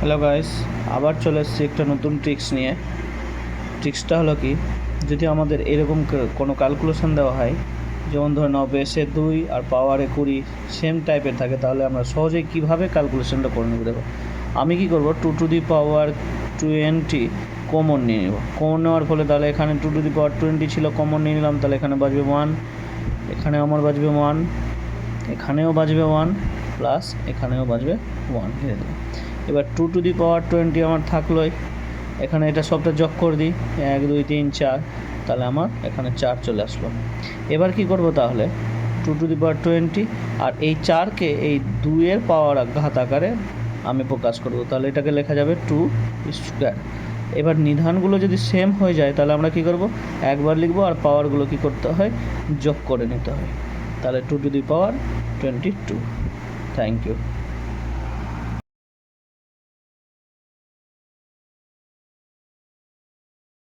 Hello guys, আবার চলে এসেছি একটা নতুন ট্রিক্স নিয়ে। ট্রিক্সটা হলো কি, যদি আমাদের এরকম কোনো ক্যালকুলেশন দেওয়া হয়, যেমন ধরে নাও বেসে 2 আর পাওয়ারে 20 সেম টাইপের থাকে, তাহলে আমরা সহজেই কীভাবে ক্যালকুলেশনটা করে নেব। দেখো, আমি কি করব, 2 টু দি পাওয়ার 20 কমন নিয়ে নেব। কমন নেওয়ার ফলে তাহলে এখানে 2 টু দি পাওয়ার 20 ছিল, কমন নিয়ে নিলাম, তাহলে এখানে বাজবে 1, এখানে আমার বাজবে 1, এখানেও বাজবে 1, প্লাস এখানেও বাজবে 1 দিয়ে দিলাম। এবার 2 টু দি পাওয়ার 20 আমার থাকলোই, এখানে এটা সবটা যোগ করে দিই, 1 2 3 4, তাহলে আমার এখানে 4 চলে আসলো। এবার কি করব, তাহলে 2 টু দি পাওয়ার 20 আর এই 4কে এই 2 এর পাওয়ার ঘাত আকারে আমি প্রকাশ করব, তাহলে এটাকে লেখা যাবে 2 স্কোয়ার। এবার নিধানগুলো যদি সেম হয়ে যায়, তাহলে আমরা কি করব, একবার লিখব আর পাওয়ারগুলো কি করতে হয়, যোগ করে নিতে হয়। তাহলে 2 to the power 22। Thank you.